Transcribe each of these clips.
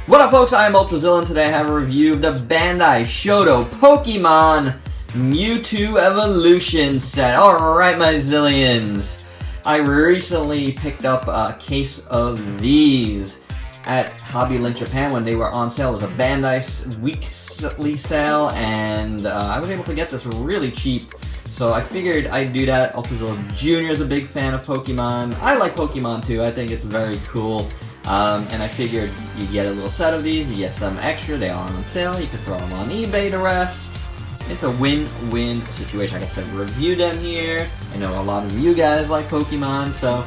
What up, folks? I'm Ultrazilla, and today I have a review of the Bandai Shodo Pokemon Mewtwo Evolution set. Alright, my zillions. I recently picked up a case of these at Hobby Link Japan when they were on sale. It was a Bandai weekly sale, and I was able to get this really cheap. So I figured I'd do that. Ultrazilla Jr. is a big fan of Pokemon. I like Pokemon too. I think it's very cool. And I figured you get a little set of these, you get some extra, they are on sale, you can throw them on eBay to rest. It's a win-win situation. I get to review them here. I know a lot of you guys like Pokemon, so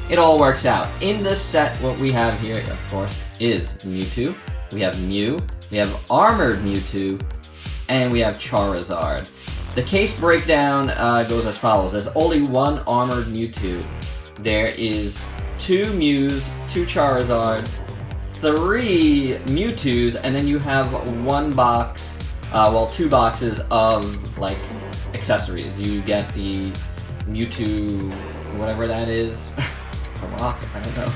it all works out. In this set, what we have here, of course, is Mewtwo. We have Mew, we have Armored Mewtwo, and we have Charizard. The case breakdown goes as follows. There's only one Armored Mewtwo. There is 2 Mews, 2 Charizards, 3 Mewtwo's, and then you have 1 box, 2 boxes of, like, accessories. You get the Mewtwo, whatever that is, a rock, I don't know,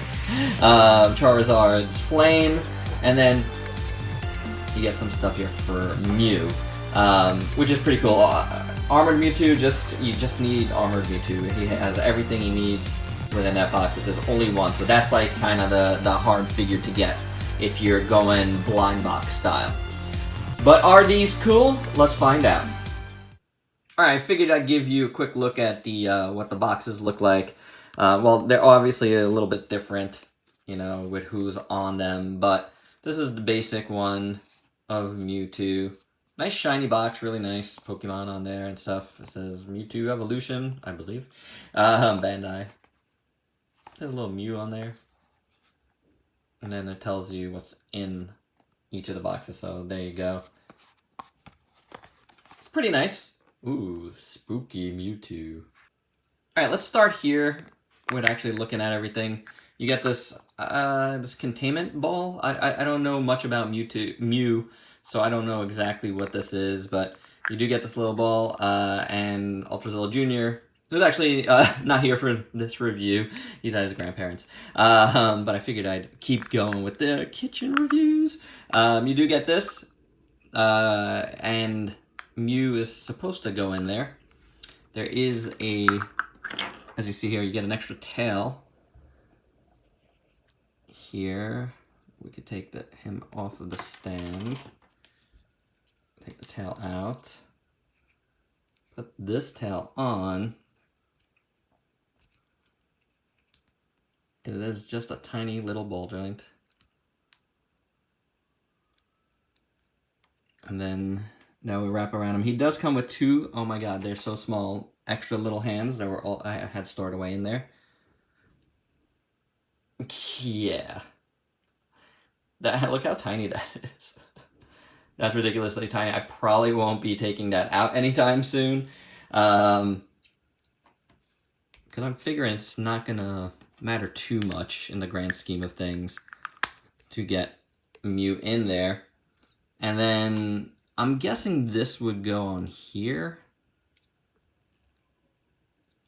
Charizard's Flame, and then you get some stuff here for Mew, which is pretty cool. Armored Mewtwo, you just need Armored Mewtwo. He has everything he needs within that box, but there's only one, so that's like kind of the hard figure to get if you're going blind box style. But are these cool? Let's find out. Alright, I figured I'd give you a quick look at the what the boxes look like. Well, they're obviously a little bit different, you know, with who's on them, but this is the basic one of Mewtwo. Nice shiny box, really nice Pokemon on there and stuff. It says Mewtwo Evolution, I believe. Bandai. There's a little Mew on there. And then it tells you what's in each of the boxes, so there you go. Pretty nice. Ooh, spooky Mewtwo. Alright, let's start here with actually looking at everything. You get this this containment ball. I don't know much about Mew, so I don't know exactly what this is, but you do get this little ball, and Ultrazilla Jr., who's actually not here for this review. He's at his grandparents. But I figured I'd keep going with the kitchen reviews. You do get this, and Mew is supposed to go in there. There is as you see here, you get an extra tail. Here, we could take him off of the stand. Take the tail out. Put this tail on. It is just a tiny little ball joint. And then now we wrap around him. He does come with 2, oh my god, they're so small, extra little hands that were all I had stored away in there. Yeah. Look how tiny that is. That's ridiculously tiny. I probably won't be taking that out anytime soon. Because I'm figuring it's not gonna matter too much in the grand scheme of things to get Mew in there. And then I'm guessing this would go on here.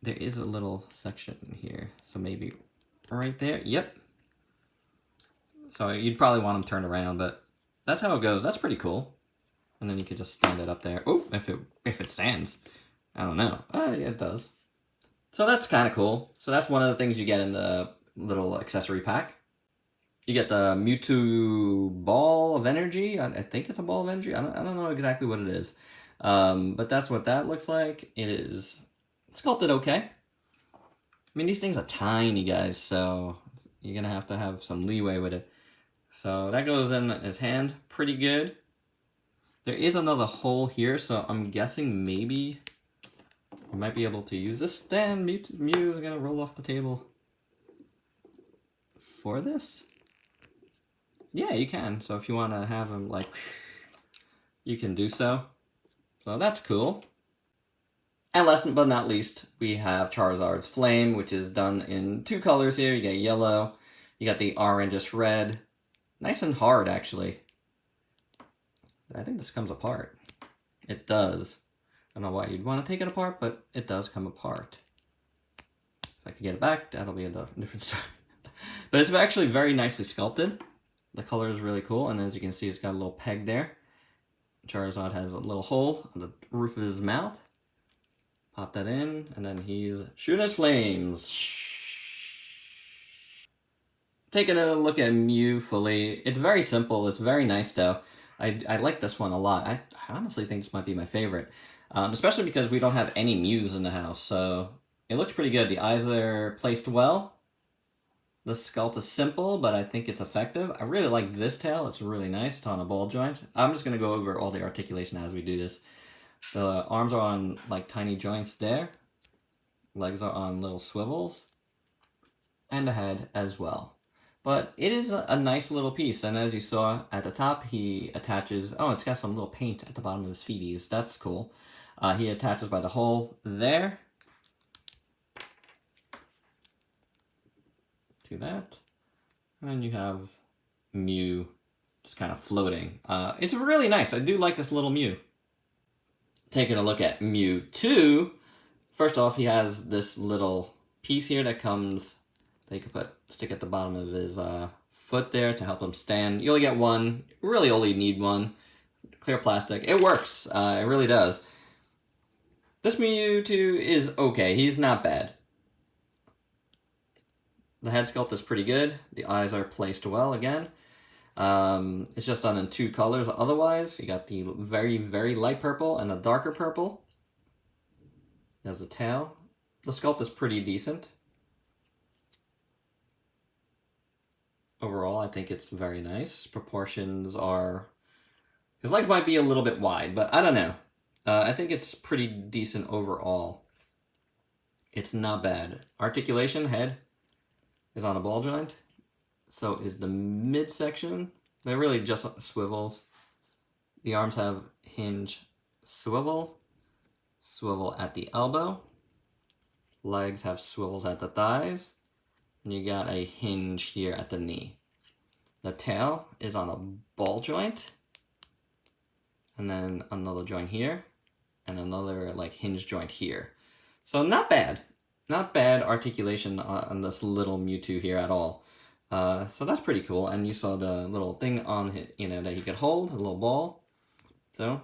There is a little section here, so maybe right there. Yep. So you'd probably want them turned around, but that's how it goes. That's pretty cool. And then you could just stand it up there. Oh, if it stands. I don't know. Yeah, it does. So that's kind of cool. So that's one of the things you get in the little accessory pack. You get the Mewtwo Ball of Energy. I think it's a Ball of Energy. I don't know exactly what it is. But that's what that looks like. It is sculpted okay. I mean, these things are tiny, guys, so you're going to have some leeway with it. So that goes in his hand pretty good. There is another hole here, so I'm guessing maybe you might be able to use this stand. Mew is going to roll off the table for this. Yeah, you can. So if you want to have him, like, you can do so. So that's cool. And last but not least, we have Charizard's Flame, which is done in 2 colors here. You get yellow, you got the orangish red. Nice and hard, actually. I think this comes apart. It does. I don't know why you'd want to take it apart, but it does come apart. If I could get it back, that'll be a different story. But it's actually very nicely sculpted. The color is really cool, and as you can see, it's got a little peg there. Charizard has a little hole on the roof of his mouth. Pop that in, and then he's shooting his flames. Taking a look at Mew fully, it's very simple. It's very nice though. I like this one a lot. I honestly think this might be my favorite, especially because we don't have any Mews in the house, so it looks pretty good. The eyes are placed well. The sculpt is simple, but I think it's effective. I really like this tail. It's really nice. It's on a ball joint. I'm just going to go over all the articulation as we do this. The arms are on like tiny joints there. Legs are on little swivels. And the head as well. But it is a nice little piece. And as you saw at the top, he attaches... Oh, it's got some little paint at the bottom of his feeties. That's cool. He attaches by the hole there. To that, and then you have Mew just kind of floating. It's really nice. I do like this little Mew. Taking a look at Mewtwo, first off, he has this little piece here that comes, that you can stick at the bottom of his foot there to help him stand. You only get one, you really only need one. Clear plastic. It works. It really does. This Mewtwo is okay. He's not bad. The head sculpt is pretty good. The eyes are placed well again. It's just done in 2 colors. Otherwise, you got the very, very light purple and the darker purple. There's the tail. The sculpt is pretty decent. Overall, I think it's very nice. Proportions are... His legs might be a little bit wide, but I don't know. I think it's pretty decent overall. It's not bad. Articulation, head, is on a ball joint. So is the midsection. They're really just swivels. The arms have hinge, swivel, swivel at the elbow. Legs have swivels at the thighs. And you got a hinge here at the knee. The tail is on a ball joint. And then another joint here. And another like hinge joint here. So not bad. Not bad articulation on this little Mewtwo here at all. So that's pretty cool. And you saw the little thing on it, you know, that he could hold, a little ball. So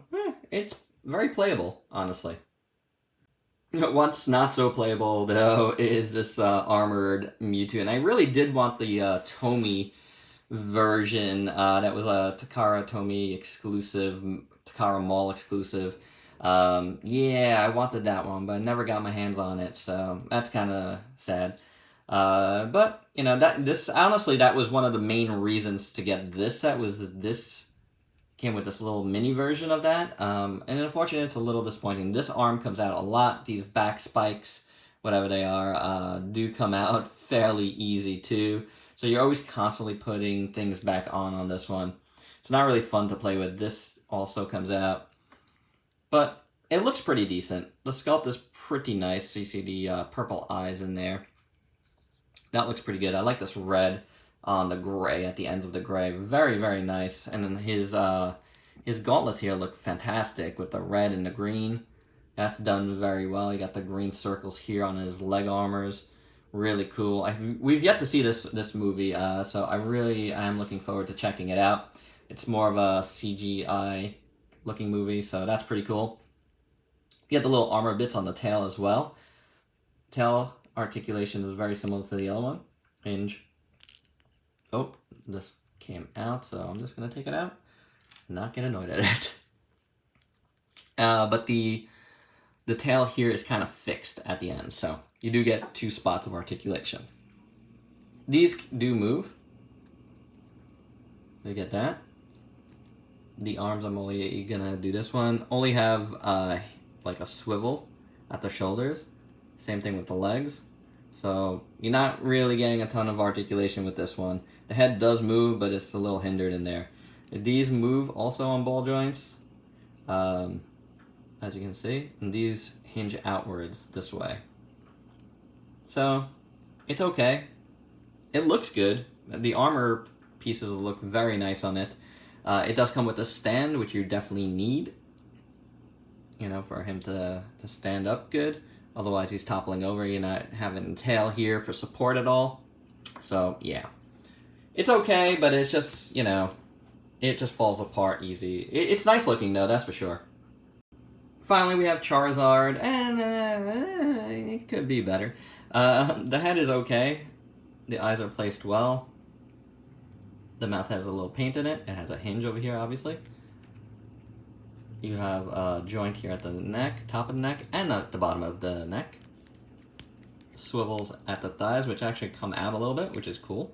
it's very playable, honestly. What's not so playable though is this armored Mewtwo, and I really did want the Tomy version. That was a Takara Tomy exclusive, Takara Mall exclusive. Yeah, I wanted that one, but I never got my hands on it, so that's kind of sad. But you know, honestly, that was one of the main reasons to get this set, was that this came with this little mini version of that. And unfortunately, it's a little disappointing. This arm comes out a lot. These back spikes, whatever they are, do come out fairly easy too. So you're always constantly putting things back on this one. It's not really fun to play with. This also comes out. But it looks pretty decent. The sculpt is pretty nice. So you see the purple eyes in there. That looks pretty good. I like this red on the gray, at the ends of the gray. Very, very nice. And then his gauntlets here look fantastic with the red and the green. That's done very well. You got the green circles here on his leg armors. Really cool. We've yet to see this movie, so I really am looking forward to checking it out. It's more of a CGI looking movie, so that's pretty cool. You get the little armor bits on the tail as well. Tail articulation is very similar to the other one. Hinge. Oh, this came out, so I'm just going to take it out. Not get annoyed at it. But the tail here is kind of fixed at the end, so you do get 2 spots of articulation. These do move. You get that. The arms, I'm only gonna do this one. Only have like a swivel at the shoulders. Same thing with the legs. So you're not really getting a ton of articulation with this one. The head does move, but it's a little hindered in there. These move also on ball joints, as you can see, and these hinge outwards this way. So it's okay. It looks good. The armor pieces look very nice on it. It does come with a stand, which you definitely need, you know, for him to stand up good. Otherwise, he's toppling over. You're not having tail here for support at all. So, yeah. It's okay, but it's just, you know, it just falls apart easy. It's nice looking, though, that's for sure. Finally, we have Charizard, and it could be better. The head is okay. The eyes are placed well. The mouth has a little paint in it. It has a hinge over here, obviously. You have a joint here at the neck, top of the neck, and at the bottom of the neck. Swivels at the thighs, which actually come out a little bit, which is cool.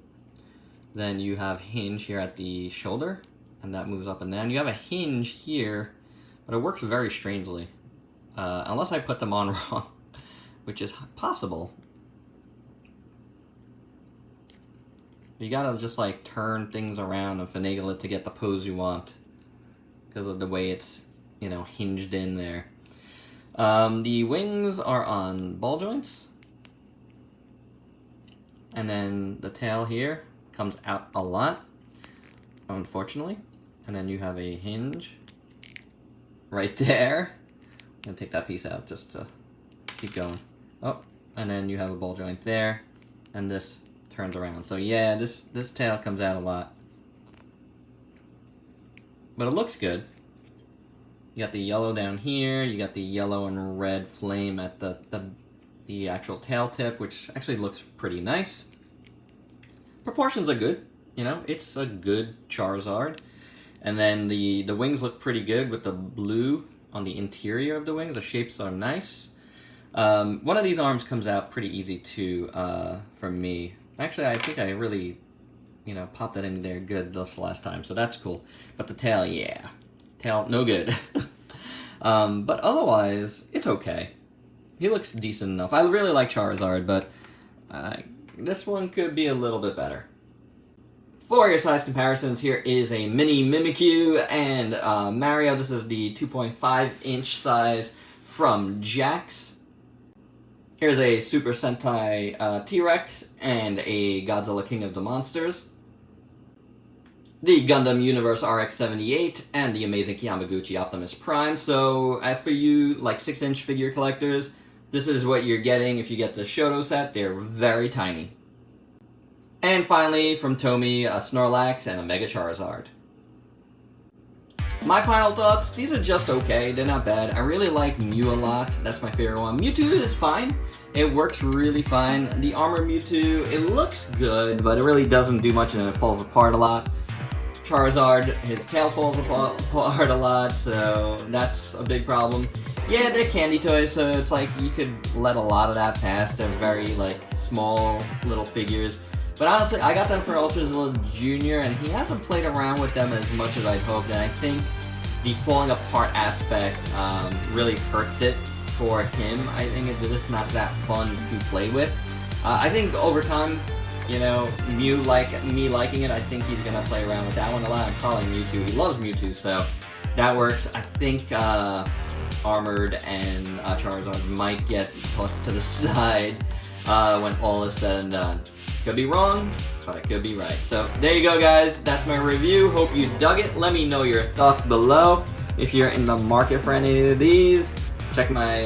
Then you have hinge here at the shoulder, and that moves up and down. You have a hinge here, but it works very strangely. Unless I put them on wrong, which is possible. You gotta just like turn things around and finagle it to get the pose you want, because of the way it's, you know, hinged in there. The wings are on ball joints, and then the tail here comes out a lot, unfortunately. And then you have a hinge right there. I'm gonna take that piece out just to keep going. Oh, and then you have a ball joint there, and this turns around. So yeah, this tail comes out a lot, but it looks good. You got the yellow down here. You got the yellow and red flame at the actual tail tip, which actually looks pretty nice. Proportions are good. You know, it's a good Charizard. And then the wings look pretty good with the blue on the interior of the wings. The shapes are nice. One of these arms comes out pretty easy too, for me. Actually, I think I really, you know, popped that in there good this last time, so that's cool. But the tail, yeah. Tail, no good. But otherwise, it's okay. He looks decent enough. I really like Charizard, but this one could be a little bit better. For your size comparisons, here is a mini Mimikyu and Mario. This is the 2.5-inch size from Jax. Here's a Super Sentai T-Rex and a Godzilla King of the Monsters. The Gundam Universe RX-78 and the amazing Yamaguchi Optimus Prime. So for you, like 6-inch figure collectors, this is what you're getting if you get the Shodo set. They're very tiny. And finally, from Tomy, a Snorlax and a Mega Charizard. My final thoughts, these are just okay, they're not bad. I really like Mew a lot, that's my favorite one. Mewtwo is fine, it works really fine. The Armor Mewtwo, it looks good, but it really doesn't do much and it falls apart a lot. Charizard, his tail falls apart a lot, so that's a big problem. Yeah, they're candy toys, so it's like you could let a lot of that pass. They're very like small little figures. But honestly, I got them for Ultrazilla Jr., and he hasn't played around with them as much as I'd hoped, and I think the falling apart aspect really hurts it for him. I think it's just not that fun to play with. I think over time, you know, me liking it, I think he's going to play around with that one a lot. I'm calling Mewtwo. He loves Mewtwo, so that works. I think Armored and Charizard might get tossed to the side when all is said and done. Could be wrong, but I could be right. So there you go, guys. That's my review. Hope you dug it. Let me know your thoughts below. If you're in the market for any of these, check my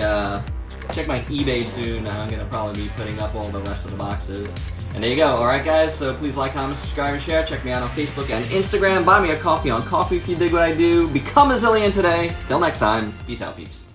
eBay soon. I'm gonna probably be putting up all the rest of the boxes. And there you go. All right, guys. So please like, comment, subscribe, and share. Check me out on Facebook and Instagram. Buy me a coffee on Coffee if you dig what I do. Become a Zillion today. Till next time. Peace out, peeps.